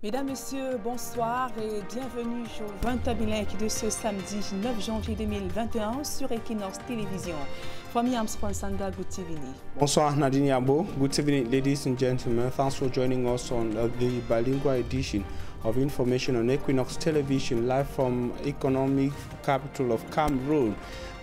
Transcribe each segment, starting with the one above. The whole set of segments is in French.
Mesdames, Messieurs, bonsoir et bienvenue au 20h de ce samedi 9 janvier 2021 sur Equinox Télévision. Kwame Amspansanda, good evening. Bonsoir Nadine Yabo. Good evening, ladies and gentlemen. Thanks for joining us on the bilingual edition of information on Equinox Television, live from economic capital of Cameroon,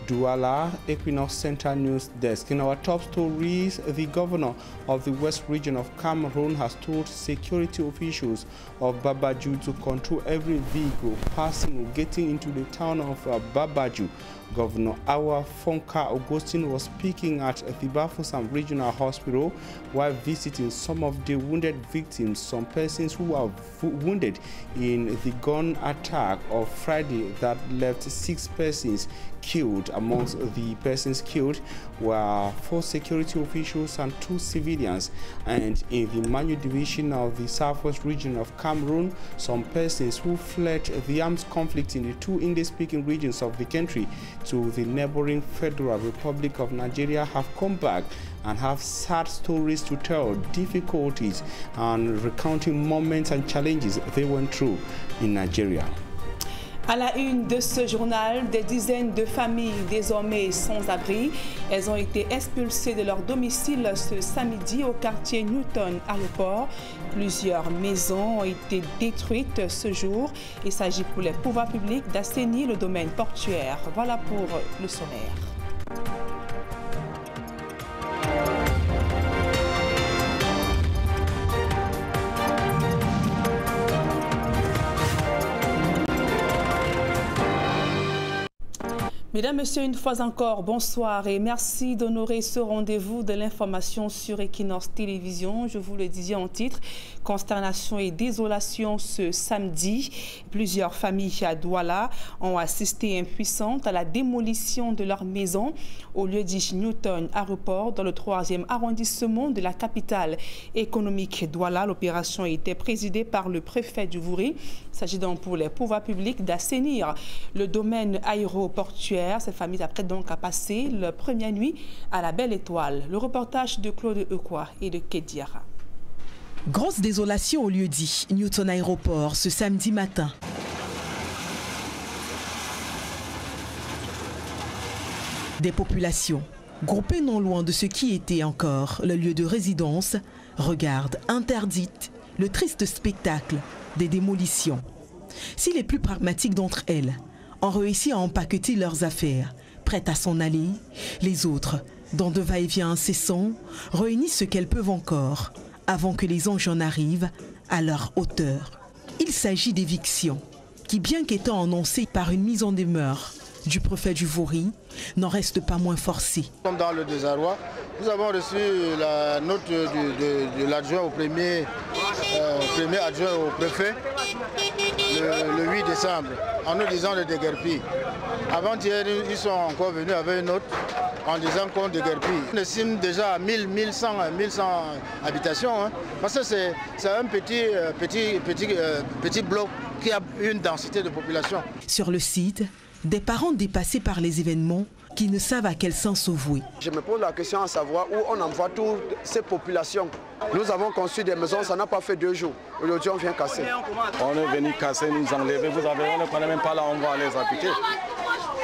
Douala, Equinox Central News Desk. In our top stories, the governor of the West region of Cameroon has told security officials of Babaju to control every vehicle passing or getting into the town of Babaju. Governor Awa Fonka Augustine was speaking at the Bafoussam Regional Hospital while visiting some of the wounded victims, some persons who were wounded in the gun attack of Friday that left 6 persons killed. Amongst the persons killed were 4 security officials and 2 civilians. And in the Manu division of the Southwest region of Cameroon, some persons who fled the armed conflict in the 2 English-speaking regions of the country to the neighboring Federal Republic of Nigeria have come back and have sad stories to tell, difficulties and recounting moments and challenges they went through in Nigeria. À la une de ce journal, des dizaines de familles désormais sans abri. Elles ont été expulsées de leur domicile ce samedi au quartier Newton à Aéroport. Plusieurs maisons ont été détruites ce jour. Il s'agit pour les pouvoirs publics d'assainir le domaine portuaire. Voilà pour le sommaire. Mesdames, Messieurs, une fois encore, bonsoir et merci d'honorer ce rendez-vous de l'information sur Equinox Télévision. Je vous le disais en titre, consternation et désolation ce samedi. Plusieurs familles à Douala ont assisté impuissantes à la démolition de leur maison au lieu dit Newton Aéroport dans le 3e arrondissement de la capitale économique Douala. L'opération a été présidée par le préfet du Vouri. Il s'agit donc pour les pouvoirs publics d'assainir le domaine aéroportuaire. Cette famille apprête donc à passer la première nuit à la Belle Étoile. Le reportage de Claude Eukwa et de Kediara. Grosse désolation au lieu dit Newton Aéroport ce samedi matin. Des populations groupées non loin de ce qui était encore le lieu de résidence regardent interdites le triste spectacle des démolitions. Si les plus pragmatiques d'entre elles ont réussi à empaqueter leurs affaires, prêtes à s'en aller, les autres, dans de va-et-vient incessants, réunissent ce qu'elles peuvent encore avant que les anges en arrivent à leur hauteur. Il s'agit d'évictions qui, bien qu'étant annoncées par une mise en demeure du préfet du Vouri, n'en restent pas moins forcées. Dans le désarroi, nous avons reçu la note de l'adjoint au premier adjoint au préfet le 8 décembre en nous disant de déguerpir. Avant-hier, ils sont encore venus avec une note en disant qu'on déguerpit. On estime déjà à 1100 habitations, hein, parce que c'est un petit bloc qui a une densité de population. Sur le site, des parents dépassés par les événements qui ne savent à quel sens se vouer. Je me pose la question à savoir où on envoie toutes ces populations. Nous avons construit des maisons, ça n'a pas fait 2 jours. Aujourd'hui, on vient casser. On est venu casser, nous enlever. Vous avez, on ne connaît même pas là où on va les habiter.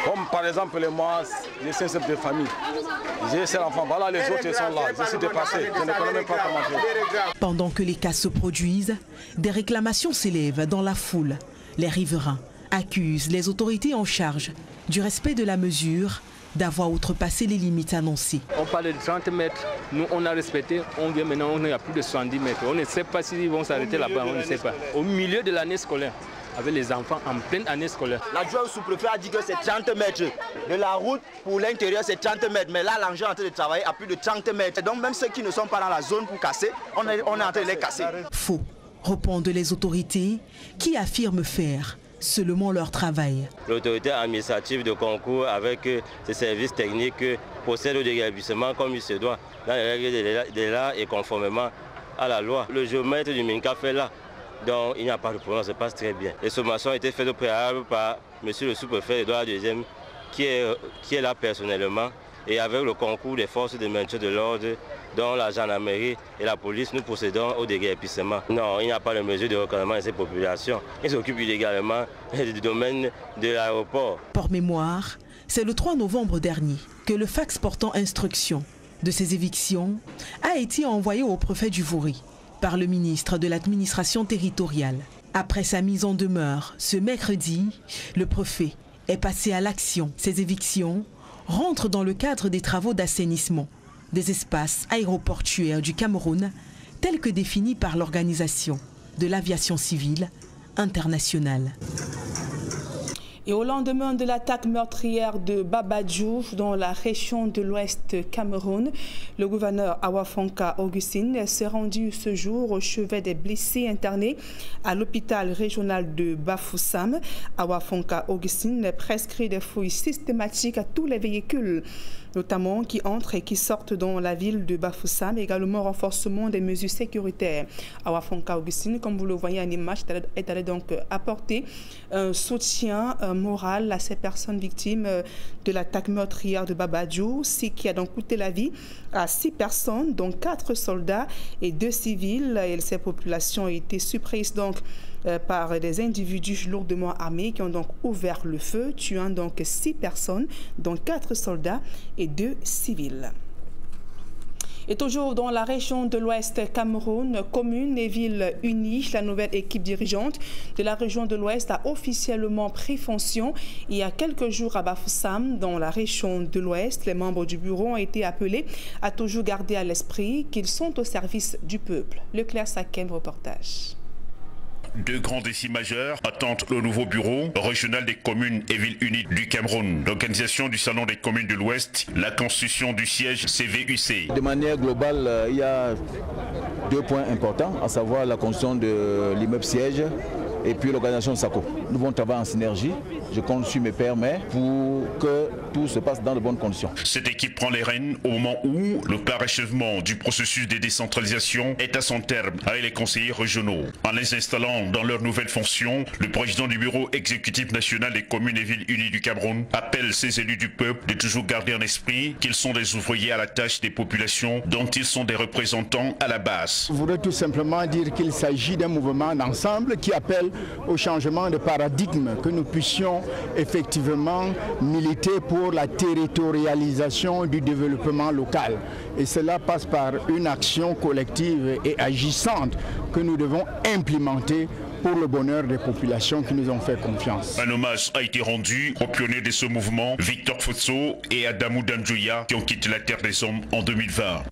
Comme par exemple, moi, j'ai 5 chefs de famille. J'ai 7 enfants. Voilà, les autres ils sont là. Je suis dépassé. Je ne connais même pas comment faire. Pendant que les cas se produisent, des réclamations s'élèvent dans la foule. Les riverains accusent les autorités en charge du respect de la mesure, d'avoir outrepassé les limites annoncées. On parlait de 30 mètres, nous on a respecté, on vient maintenant, on est à plus de 70 mètres. On ne sait pas s'ils vont s'arrêter là-bas, on ne sait pas. Au milieu de l'année scolaire, avec les enfants en pleine année scolaire. L'adjoint sous-préfet a dit que c'est 30 mètres. De la route pour l'intérieur, c'est 30 mètres. Mais là, l'engin est en train de travailler à plus de 30 mètres. Donc même ceux qui ne sont pas dans la zone pour casser, on est en train de les casser. Faux, répondent les autorités qui affirment faire seulement leur travail. L'autorité administrative de concours avec ses services techniques procède au déguerpissement comme il se doit, dans les règles de l'art et conformément à la loi. Le géomètre du Minka fait là, donc il n'y a pas de problème, ça se passe très bien. Les sommations ont été faites au préalable par M. le sous-préfet Edouard II, qui est là personnellement, et avec le concours des forces de maintien de l'ordre dont la gendarmerie et la police, nous procédons au déguerpissement. Non, il n'y a pas de mesure de recadrement de ces populations. Ils s'occupent illégalement du domaine de l'aéroport. Pour mémoire, c'est le 3 novembre dernier que le fax portant instruction de ces évictions a été envoyé au préfet du Vouri par le ministre de l'administration territoriale. Après sa mise en demeure ce mercredi, le préfet est passé à l'action. Ces évictions rentrent dans le cadre des travaux d'assainissement des espaces aéroportuaires du Cameroun tels que définis par l'Organisation de l'aviation civile internationale. Et au lendemain de l'attaque meurtrière de Baba Diouf dans la région de l'Ouest Cameroun, le gouverneur Awafonka Augustine s'est rendu ce jour au chevet des blessés internés à l'hôpital régional de Bafoussam. Awafonka Augustine prescrit des fouilles systématiques à tous les véhicules, notamment qui entrent et qui sortent dans la ville de Bafoussam, également renforcement des mesures sécuritaires. Awafonka Augustine, comme vous le voyez en image, est allé donc apporter un soutien moral à ces personnes victimes de l'attaque meurtrière de Baba Diouf, ce qui a donc coûté la vie à 6 personnes, dont 4 soldats et 2 civils. Et ces populations ont été surprises donc par des individus lourdement armés qui ont donc ouvert le feu, tuant donc 6 personnes, dont 4 soldats et 2 civils. Et toujours dans la région de l'Ouest Cameroun, communes et villes unies, la nouvelle équipe dirigeante de la région de l'Ouest a officiellement pris fonction il y a quelques jours à Bafoussam, dans la région de l'Ouest. Les membres du bureau ont été appelés à toujours garder à l'esprit qu'ils sont au service du peuple. Leclerc Sakem, reportage. 2 grands défis majeurs attendent le nouveau bureau régional des communes et villes unies du Cameroun. L'organisation du Salon des communes de l'Ouest, la constitution du siège CVUC. De manière globale, il y a 2 points importants, à savoir la construction de l'immeuble siège et puis l'organisation de SACO. Nous allons travailler en synergie. Je compte sur mes pairs, mais pour que tout se passe dans de bonnes conditions. Cette équipe prend les rênes au moment où le parachèvement du processus de décentralisation est à son terme avec les conseillers régionaux. En les installant dans leurs nouvelles fonctions, le président du bureau exécutif national des communes et villes unies du Cameroun appelle ses élus du peuple de toujours garder en esprit qu'ils sont des ouvriers à la tâche des populations dont ils sont des représentants à la base. Je voudrais tout simplement dire qu'il s'agit d'un mouvement d'ensemble qui appelle au changement de paradigme, que nous puissions effectivement militer pour la territorialisation du développement local. Et cela passe par une action collective et agissante que nous devons implémenter pour le bonheur des populations qui nous ont fait confiance. Un hommage a été rendu aux pionniers de ce mouvement, Victor Fotso et Adamou Danjoya, qui ont quitté la Terre des Hommes en 2020.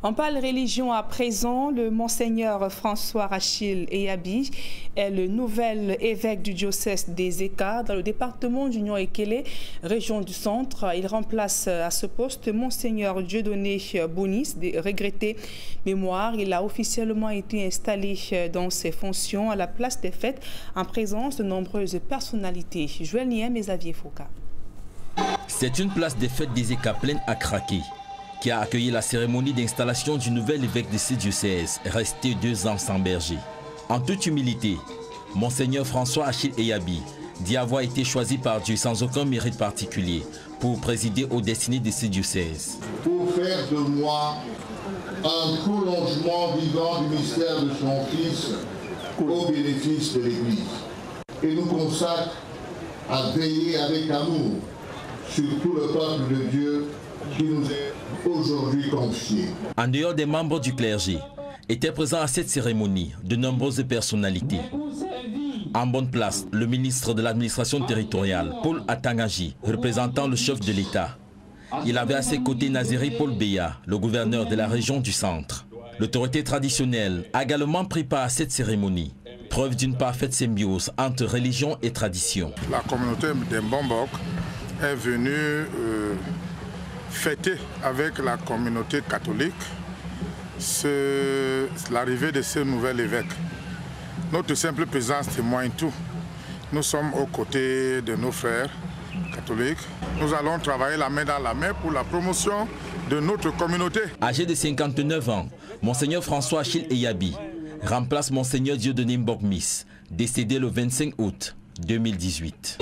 On parle religion à présent. Le monseigneur François Achille Eyabi est le nouvel évêque du diocèse des Eka dans le département d'Union-Ekele, région du centre. Il remplace à ce poste monseigneur Dieudonné Bonis, de regretté mémoire. Il a officiellement été installé dans ses fonctions à la place des fêtes en présence de nombreuses personnalités. Joël Niem et Xavier Foucault. C'est une place des fêtes des Eka pleine à craquer, qui a accueilli la cérémonie d'installation du nouvel évêque de ce diocèse, resté 2 ans sans berger. En toute humilité, monseigneur François Achille Eyabi dit avoir été choisi par Dieu sans aucun mérite particulier pour présider aux destinées de ce diocèse. Pour faire de moi un prolongement vivant du mystère de son Fils au bénéfice de l'Église. Et nous consacre à veiller avec amour sur tout le peuple de Dieu qui nous est aujourd'hui confié. En dehors des membres du clergé, étaient présents à cette cérémonie de nombreuses personnalités. En bonne place, le ministre de l'administration territoriale, Paul Atangaji, représentant le chef de l'État. Il avait à ses côtés Naziri Paul Beya, le gouverneur de la région du centre. L'autorité traditionnelle a également pris part à cette cérémonie, preuve d'une parfaite symbiose entre religion et tradition. La communauté d'Mbombok est venue fêter avec la communauté catholique l'arrivée de ce nouvel évêque. Notre simple présence témoigne tout. Nous sommes aux côtés de nos frères catholiques. Nous allons travailler la main dans la main pour la promotion de notre communauté. Âgé de 59 ans, monseigneur François Achille Eyabi remplace monseigneur Dieudonné Mbokmis, décédé le 25 août 2018.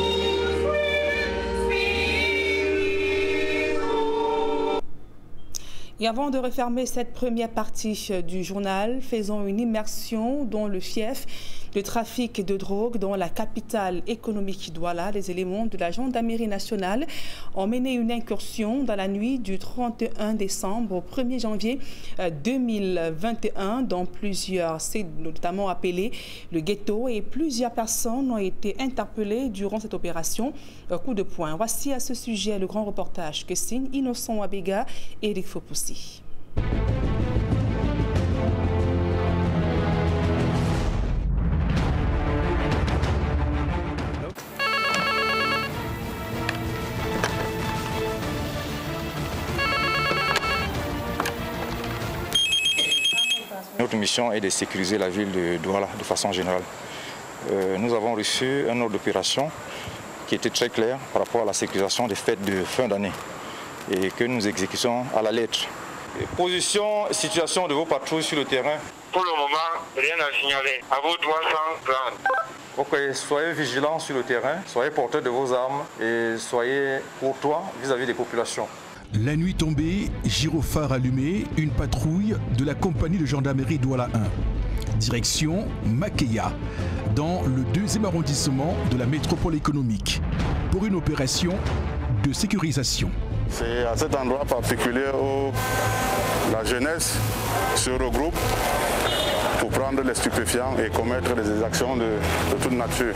Et avant de refermer cette première partie du journal, faisons une immersion dans le fief de trafic de drogue dans la capitale économique Douala. Les éléments de la gendarmerie nationale ont mené une incursion dans la nuit du 31 décembre au 1er janvier 2021 dans plusieurs sites, notamment appelés le ghetto, et plusieurs personnes ont été interpellées durant cette opération coup de poing. Voici à ce sujet le grand reportage que signe Innocent Abega et Eric Fopoussi. Notre mission est de sécuriser la ville de Douala de façon générale. Nous avons reçu un ordre d'opération qui était très clair par rapport à la sécurisation des fêtes de fin d'année et que nous exécutons à la lettre. Position, situation de vos patrouilles sur le terrain. Pour le moment, rien à signaler. À vos 330. Ok, soyez vigilants sur le terrain, soyez porteurs de vos armes et soyez courtois vis-à-vis des populations. La nuit tombée, gyrophare allumé, une patrouille de la compagnie de gendarmerie Douala 1. Direction Makeya, dans le 2e arrondissement de la métropole économique, pour une opération de sécurisation. C'est à cet endroit particulier où la jeunesse se regroupe pour prendre les stupéfiants et commettre des actions de toute nature.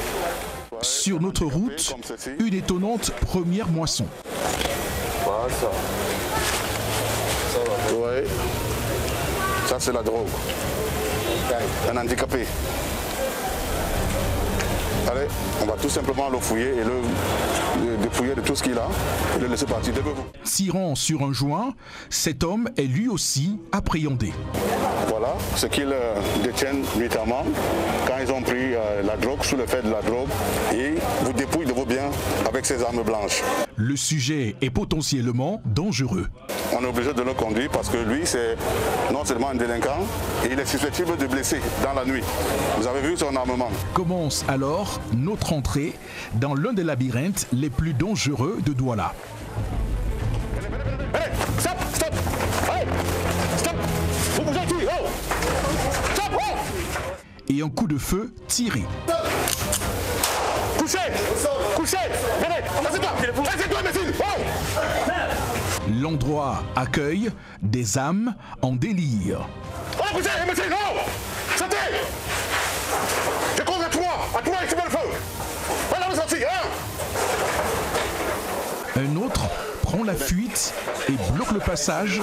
Sur notre route, une étonnante première moisson. Ça. Oui. Ça c'est la drogue. Un handicapé. Allez, on va tout simplement le fouiller et le dépouiller de tout ce qu'il a et le laisser partir. Tirant sur un joint, cet homme est lui aussi appréhendé. Voilà ce qu'ils détiennent nuitamment quand ils ont pris la drogue, sous le fait de la drogue, et vous dépouillent de vos biens avec ces armes blanches. Le sujet est potentiellement dangereux. On est obligé de le conduire parce que lui, c'est non seulement un délinquant, et il est susceptible de blesser dans la nuit. Vous avez vu son armement. Commence alors notre entrée dans l'un des labyrinthes les plus dangereux de Douala. Allez, stop, stop, allez, stop, vous bougez ici, oh, stop, oh. Et un coup de feu tiré. Couchez, couchez, venez, assieds-toi, imbécile, oh. L'endroit accueille des âmes en délire. Oh, couchez, imbécile, non, sortez. Je compte à toi, et tu mets le feu. Voilà, vous sortez, hein. Un autre prend la fuite et bloque le passage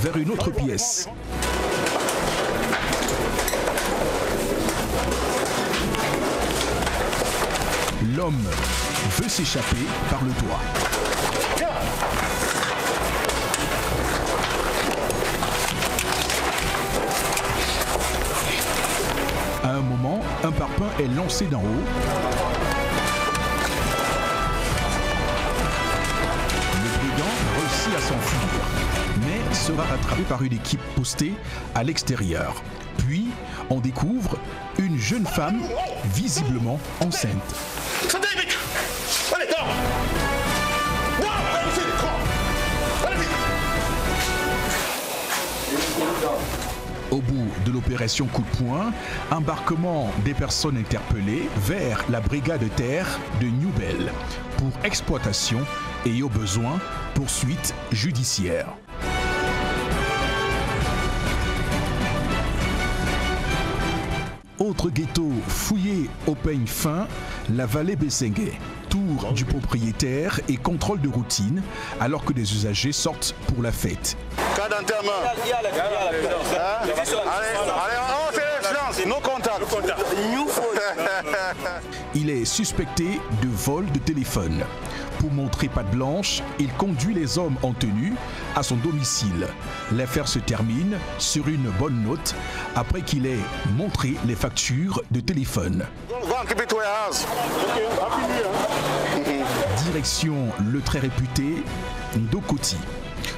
vers une autre pièce. L'homme veut s'échapper par le toit. À un moment, un parpaing est lancé d'en haut. Le brigand réussit à s'enfuir, mais sera rattrapé par une équipe postée à l'extérieur. Puis, on découvre une jeune femme visiblement enceinte. Allez, dors. Non, allez vite. Au bout de l'opération coup de poing, embarquement des personnes interpellées vers la brigade terre de Newbel pour exploitation et au besoin poursuite judiciaire. Autre ghetto fouillé au peigne fin, la vallée Bessengue. Tour du propriétaire et contrôle de routine alors que des usagers sortent pour la fête. Cas d'enterrement. Allez, on fait silence, nos contacts. Il est suspecté de vol de téléphone. Pour montrer patte blanche, il conduit les hommes en tenue à son domicile. L'affaire se termine sur une bonne note après qu'il ait montré les factures de téléphone. Direction le très réputé Ndokoti,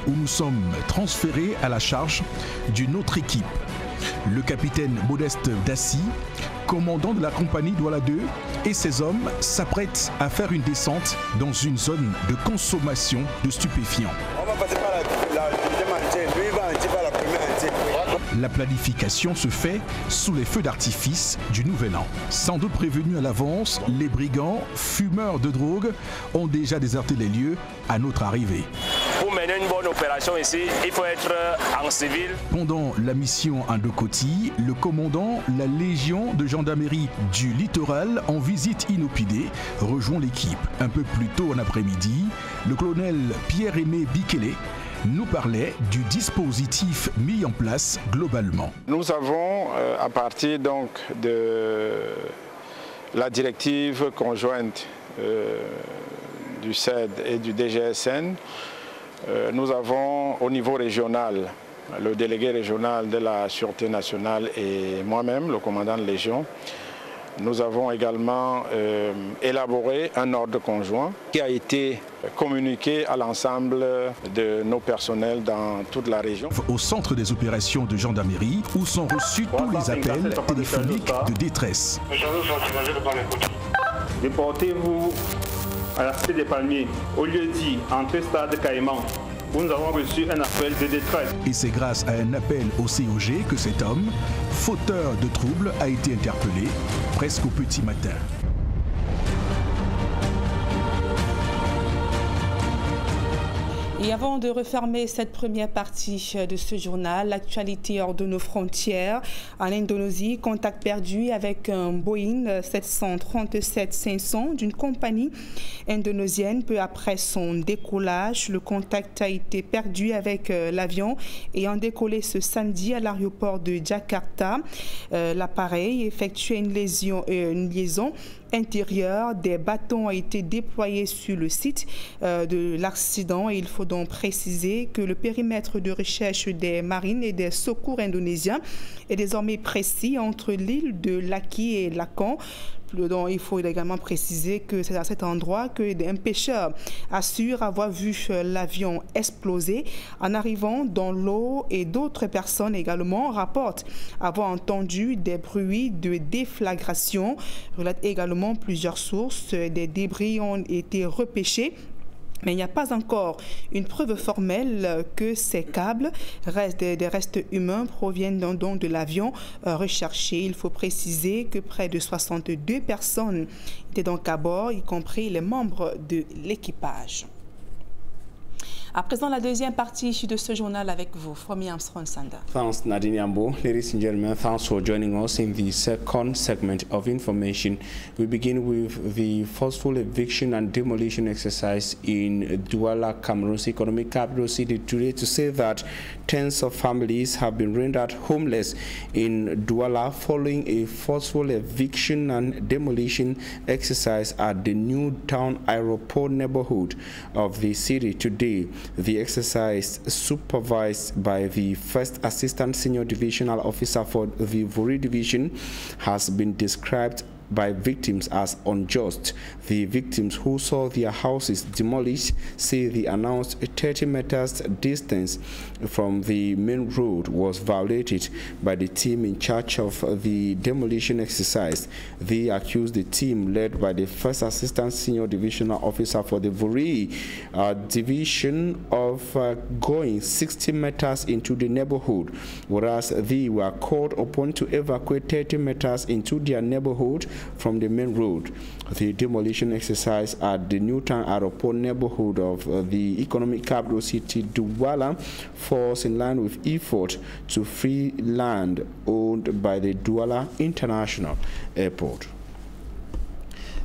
où nous sommes transférés à la charge d'une autre équipe. Le capitaine Modeste Dassi, commandant de la compagnie Douala 2, et ses hommes s'apprêtent à faire une descente dans une zone de consommation de stupéfiants. On va passer par la lui va La planification se fait sous les feux d'artifice du Nouvel An. Sans doute prévenus à l'avance, les brigands, fumeurs de drogue, ont déjà déserté les lieux à notre arrivée. Pour mener une bonne opération ici, il faut être en civil. Pendant la mission Indokoti, le commandant la Légion de gendarmerie du littoral en visite inopinée rejoint l'équipe. Un peu plus tôt en après-midi, le colonel Pierre-Aimé Bikele nous parlait du dispositif mis en place globalement. Nous avons, à partir donc de la directive conjointe du CED et du DGSN, nous avons au niveau régional, le délégué régional de la Sûreté nationale et moi-même, le commandant de Légion, nous avons également élaboré un ordre conjoint qui a été communiqué à l'ensemble de nos personnels dans toute la région. Au centre des opérations de gendarmerie où sont reçus tous les appels téléphoniques de détresse. Déportez-vous à la cité des Palmiers, au lieu dit entrée stade Caïman, où nous avons reçu un appel de détresse. Et c'est grâce à un appel au COG que cet homme, fauteur de troubles, a été interpellé presque au petit matin. Et avant de refermer cette première partie de ce journal, l'actualité hors de nos frontières, en Indonésie, contact perdu avec un Boeing 737-500 d'une compagnie indonésienne. Peu après son décollage, le contact a été perdu avec l'avion ayant décollé ce samedi à l'aéroport de Jakarta. L'appareil effectuait une liaison intérieure. Des bâtons ont été déployés sur le site de l'accident et il faut donc préciser que le périmètre de recherche des marines et des secours indonésiens est désormais précis entre l'île de Laki et Lakon. Donc, il faut également préciser que c'est à cet endroit qu'un pêcheur assure avoir vu l'avion exploser en arrivant dans l'eau et d'autres personnes également rapportent avoir entendu des bruits de déflagration. Relate également plusieurs sources. Des débris ont été repêchés. Mais il n'y a pas encore une preuve formelle que ces câbles, des restes humains, proviennent donc de l'avion recherché. Il faut préciser que près de 62 personnes étaient donc à bord, y compris les membres de l'équipage. À présent, la deuxième partie de ce journal avec vous, Fomi Armstrong Sanda. Thanks, Nadine Yambo. Ladies and gentlemen, thanks for joining us in the second segment of information. We begin with the forceful eviction and demolition exercise in Douala, Cameroon's economic capital city today, to say that tens of families have been rendered homeless in Douala following a forceful eviction and demolition exercise at the New Town Aeroport neighborhood of the city today. The exercise, supervised by the First Assistant Senior Divisional Officer for the Vuri Division, has been described by victims as unjust. The victims who saw their houses demolished say the announced 30 meters distance from the main road was violated by the team in charge of the demolition exercise. They accused the team led by the First Assistant Senior Divisional Officer for the Vuri Division of going 60 meters into the neighborhood, whereas they were called upon to evacuate 30 meters into their neighborhood from the main road. The demolition exercise at the Newtown Aeroport neighborhood of the economic capital city Douala falls in line with effort to free land owned by the Douala International Airport.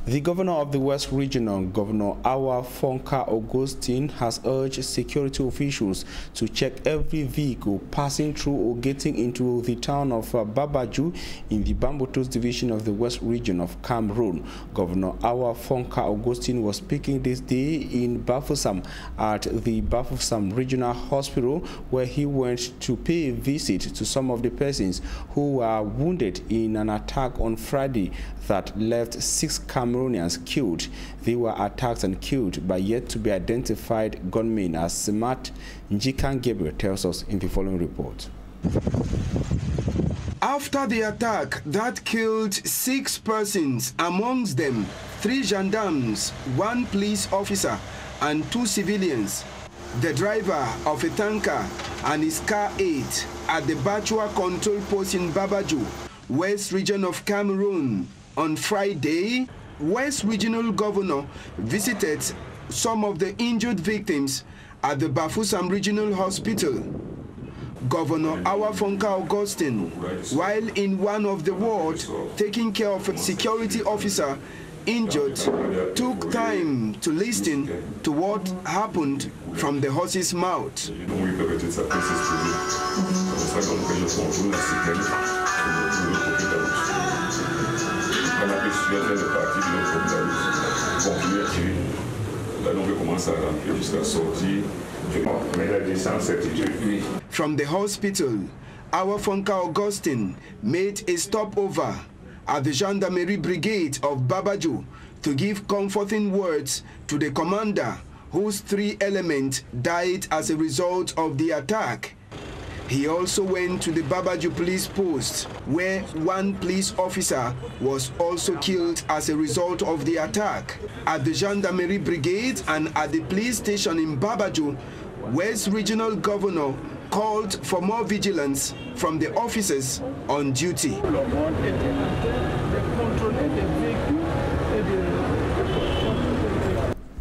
The governor of the West Regional, Governor Awa Fonka Augustine, has urged security officials to check every vehicle passing through or getting into the town of Babaju in the Bambutus division of the West Region of Cameroon. Governor Awa Fonka Augustine was speaking this day in Bafoussam at the Bafoussam Regional Hospital, where he went to pay a visit to some of the persons who were wounded in an attack on Friday that left 6 Cameroonians killed. They were attacked and killed by yet to be identified gunmen, as Simat Njikan Gabriel tells us in the following report. After the attack that killed 6 persons, amongst them 3 gendarmes, 1 police officer and 2 civilians, the driver of a tanker and his car 8 at the Bachua control post in Babaju, West Region of Cameroon. On Friday, West Regional Governor visited some of the injured victims at the Bafoussam Regional Hospital. Governor Awafonka Augustine, while in one of the wards taking care of a security officer injured, took time to listen to what happened from the horse's mouth. From the hospital, Awafonka Augustine made a stopover at the Gendarmerie Brigade of Babaju to give comforting words to the commander, whose 3 elements died as a result of the attack. He also went to the Babaju police post, where 1 police officer was also killed as a result of the attack. At the Gendarmerie Brigade and at the police station in Babaju, West Regional Governor called for more vigilance from the officers on duty.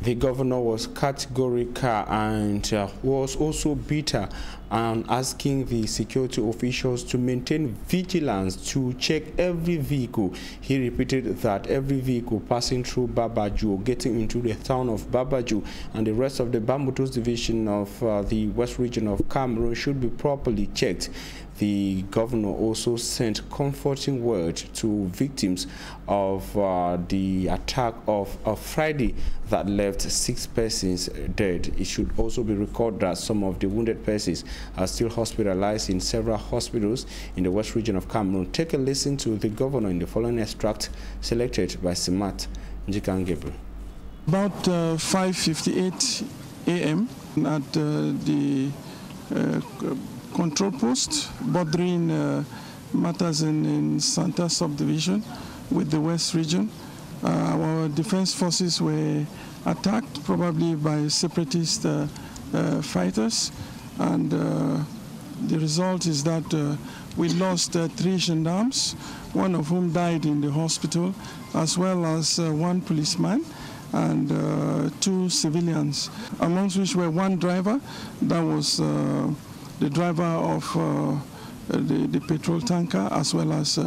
The governor was categorical and was also bitter and asking the security officials to maintain vigilance to check every vehicle. He repeated that every vehicle passing through Babaju or getting into the town of Babaju and the rest of the Bambutus division of the West Region of Cameroon should be properly checked. The governor also sent comforting word to victims of the attack of Friday that left 6 persons dead. It should also be recorded that some of the wounded persons are still hospitalized in several hospitals in the West Region of Cameroon. Take a listen to the governor in the following extract selected by Simat Njikangebel. About 5:58 a.m. at the control post bordering matters in Santa subdivision with the West Region. Our defense forces were attacked probably by separatist fighters, and the result is that we lost 3 gendarmes, 1 of whom died in the hospital, as well as 1 policeman and 2 civilians, amongst which were 1 driver, that was the driver of the petrol tanker, as well as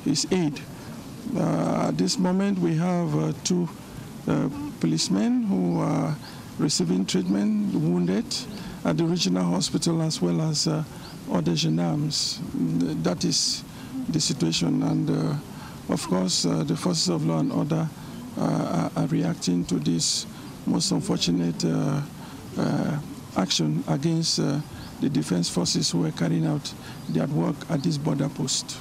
his aide. At this moment, we have 2 policemen who are receiving treatment, wounded, at the regional hospital, as well as other gendarmes. That is the situation, and of course, the forces of law and order are reacting to this most unfortunate action against the defense forces who are carrying out their work at this border post.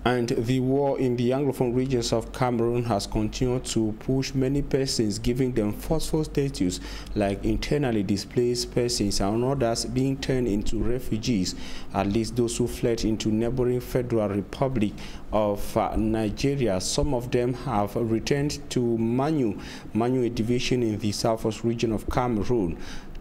And the war in the Anglophone regions of Cameroon has continued to push many persons, giving them forceful status like internally displaced persons and others being turned into refugees, at least those who fled into neighboring Federal Republic of Nigeria. Some of them have returned to Manu, a division in the southwest region of Cameroon.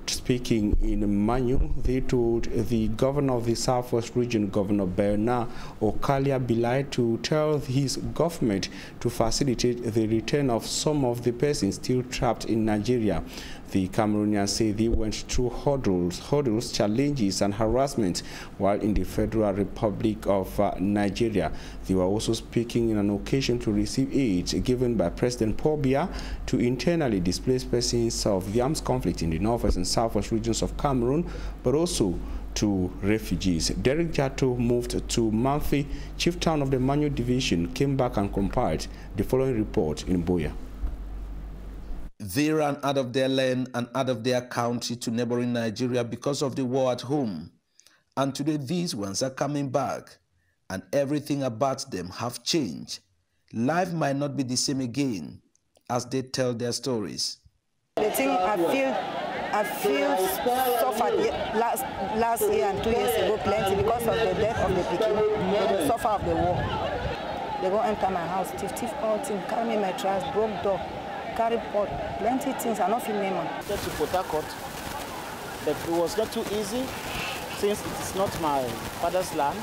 Speaking in Manu, they told the governor of the southwest region, Governor Bernard Okalia Bilai, to tell his government to facilitate the return of some of the persons still trapped in Nigeria. The Cameroonians say they went through hurdles, challenges and harassment while in the Federal Republic of Nigeria. They were also speaking in an occasion to receive aid given by President Paul Biya to internally displaced persons of the armed conflict in the northwest and southwest regions of Cameroon, but also to refugees. Derek Jato moved to Manfi, chief town of the Manu division, came back and compiled the following report in Boya. They ran out of their land and out of their country to neighboring Nigeria because of the war at home. And today these ones are coming back, and everything about them have changed. Life might not be the same again as they tell their stories. The thing I feel suffered last year and 2 years ago plenty because of the death of the Pekin, the suffer of the war. They go enter my house, thief all things, carry me my trash, broke door, carry pot, plenty things, I don't feel name. Get to Port Harcourt, but it was not too easy since it is not my father's land.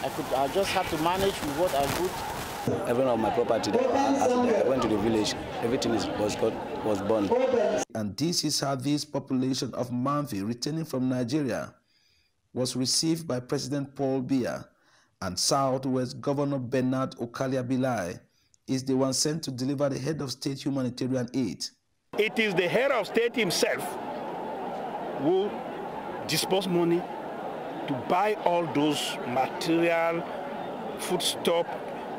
I just had to manage with what I could. Everyone of my property, I went to the village, everything was burned. And this is how this population of Mamfe returning from Nigeria was received by President Paul Biya, and Southwest Governor Bernard Okalia-Bilai is the one sent to deliver the head of state humanitarian aid. It is the head of state himself who disburses money to buy all those material, foodstuff,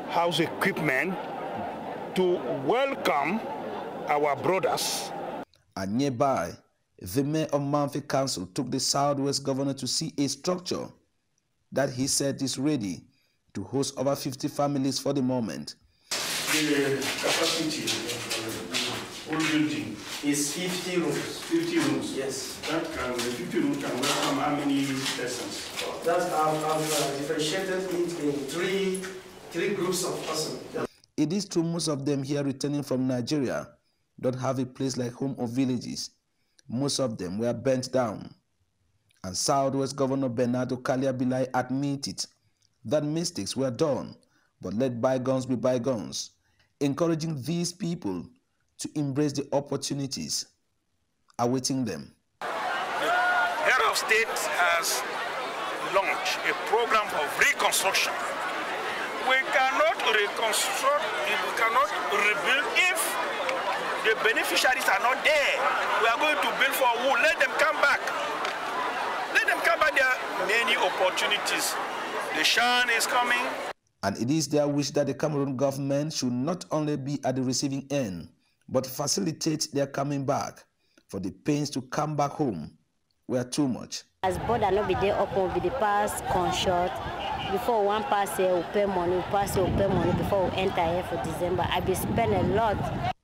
house equipment to welcome our brothers. And nearby, the mayor of Mamfe Council took the Southwest governor to see a structure that he said is ready to host over 50 families for the moment. The capacity of the whole building is 50 rooms. 50 rooms? Yes. The 50 rooms can welcome how many persons? That's I've differentiated it in three groups of persons. It is true most of them here returning from Nigeria don't have a place like home or villages. Most of them were burnt down. And Southwest Governor Bernard Okalia-Bilai admitted that mistakes were done, but let bygones be bygones, encouraging these people to embrace the opportunities awaiting them. The head of state has launched a program of reconstruction. We cannot reconstruct, we cannot rebuild if the beneficiaries are not there. We are going to build for who? Let them come back. Let them come back. There are many opportunities. The Shan is coming. And it is their wish that the Cameroon government should not only be at the receiving end, but facilitate their coming back, for the pains to come back home were too much. As border not be there open with the pass construct, before one pass here we pay money, we pass here we pay money before we enter here for December. I be spend a lot.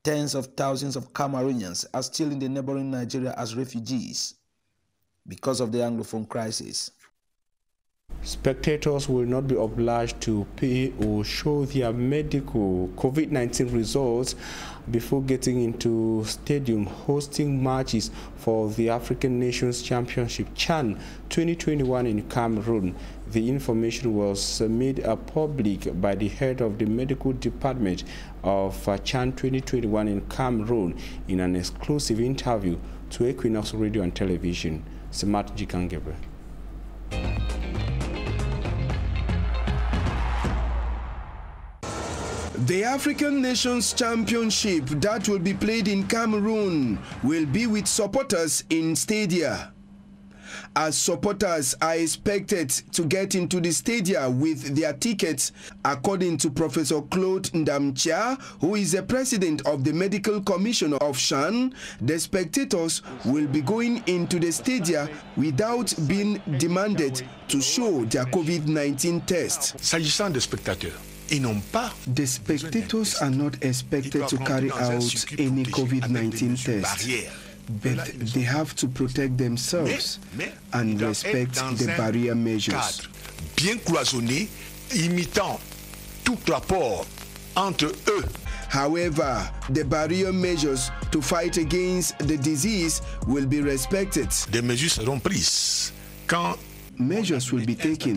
Tens of thousands of Cameroonians are still in the neighboring Nigeria as refugees because of the Anglophone crisis. Spectators will not be obliged to pay or show their medical COVID-19 results before getting into stadium hosting matches for the African Nations Championship CHAN 2021 in Cameroon. The information was made public by the head of the medical department of CHAN 2021 in Cameroon in an exclusive interview to Equinox Radio and Television. Smart Jikangebe. The African Nations Championship that will be played in Cameroon will be with supporters in stadia. As supporters are expected to get into the stadia with their tickets, according to Professor Claude Ndamtia, who is the president of the Medical Commission of CHAN, the spectators will be going into the stadia without being demanded to show their COVID-19 test. S'agissant des spectateurs, the spectators are not expected to carry out any COVID-19 test, but they have to protect themselves and respect the barrier measures. Bien cloisonné, imitant tout rapport entre eux. However, the barrier measures to fight against the disease will be respected. Des mesures seront prises quand measures will be taken,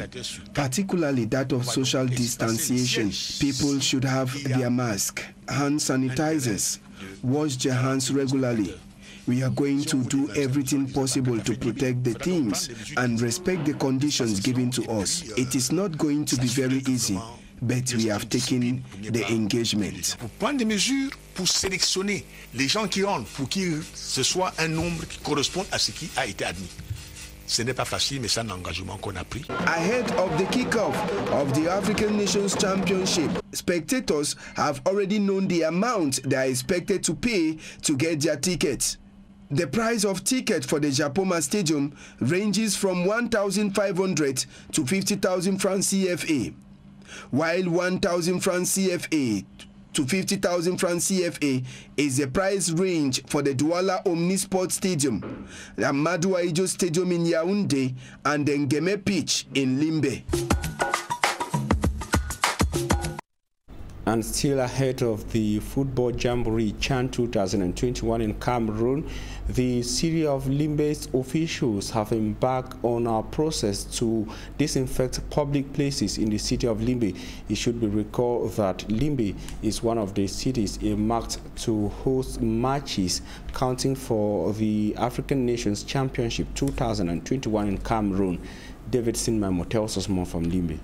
particularly that of social distanciation. People should have their mask, hand sanitizers, wash their hands regularly. We are going to do everything possible to protect the teams and respect the conditions given to us. It is not going to be very easy, but we have taken the engagement. Pour prendre des mesures pour sélectionner les gens qui rentrent, pour que ce soit un nombre qui corresponde à ce qui a été admis. Ce n'est pas facile, mais c'est un engagement qu'on a pris. Ahead of the kickoff of the African Nations Championship, spectators have already known the amount they are expected to pay to get their tickets. The price of ticket for the Japoma Stadium ranges from 1,500 to 50,000 francs CFA, while 1,000 francs CFA to 50,000 francs CFA is the price range for the Douala Omnisport Stadium, the Amadou Ahidjo Stadium in Yaoundé, and the Ngeme Pitch in Limbe. And still ahead of the Football Jamboree Chan 2021 in Cameroon, the city of Limbe's officials have embarked on a process to disinfect public places in the city of Limbe. It should be recalled that Limbe is one of the cities earmarked to host matches counting for the African Nations Championship 2021 in Cameroon. David Sinmamo tells us more from Limbe.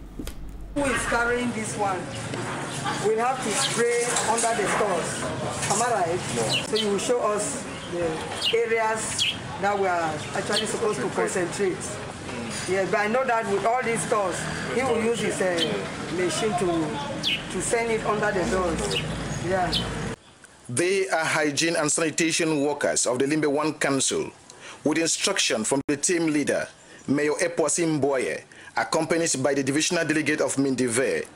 Who is carrying this one? We have to spray under the stores. Am I right? No. So you will show us the areas that we are actually supposed to concentrate. Yeah, but I know that with all these stores, he will use his machine to send it under the doors. Yeah. They are hygiene and sanitation workers of the Limbe One Council, with instruction from the team leader, Mayor Epwasi Mboye, accompanied by the divisional delegate of Mindive.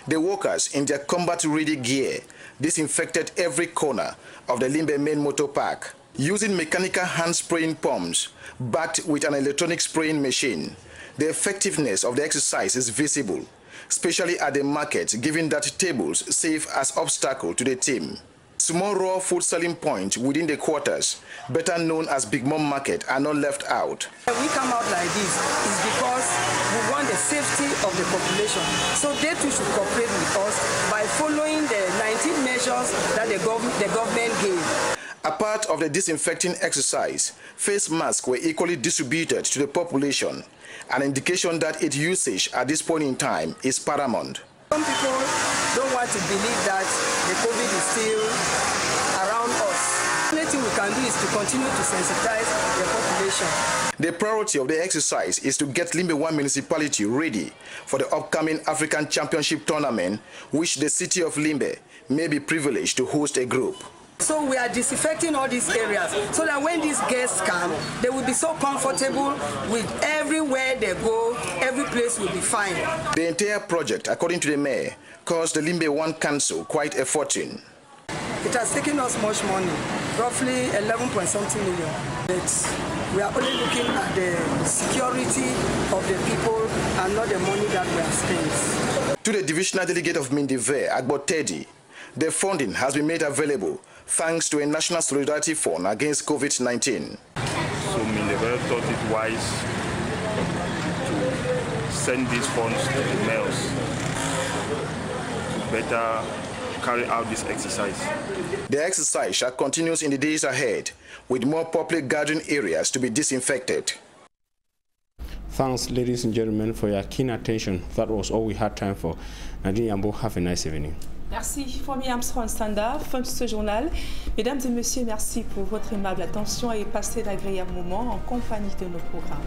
The workers, in their combat-ready gear, disinfected every corner of the Limbe main motor park using mechanical hand-spraying pumps backed with an electronic spraying machine. The effectiveness of the exercise is visible, especially at the market, given that tables serve as obstacle to the team. Small raw food selling points within the quarters, better known as Big Mom Market, are not left out. We come out like this is because we want the safety of the population. So they too should cooperate with us by following the 19 measures that the government gave. A part of the disinfecting exercise, face masks were equally distributed to the population, an indication that its usage at this point in time is paramount. Some people don't want to believe that the COVID is still around us. The only thing we can do is to continue to sensitize the population. The priority of the exercise is to get Limbe One municipality ready for the upcoming African Championship tournament, which the city of Limbe may be privileged to host a group. So we are disinfecting all these areas so that when these guests come, they will be so comfortable with everywhere they go, every place will be fine. The entire project, according to the mayor, cost the Limbe One Council quite a fortune. It has taken us much money, roughly 11.something million. But we are only looking at the security of the people and not the money that we have spent. To the divisional delegate of Mindive, Agbo Teddy, the funding has been made available thanks to a National Solidarity Fund against COVID-19. So Mindive thought it wise to send these funds to the mayors to better carry out this exercise. The exercise shall continue in the days ahead, with more public gathering areas to be disinfected. Thanks, ladies and gentlemen, for your keen attention. That was all we had time for. Nadine Yambo, have a nice evening. Merci, Fourmi Armstrong Standard. Fin de ce journal. Mesdames et messieurs, merci pour votre aimable attention et passez d'agréables moments en compagnie de nos programmes.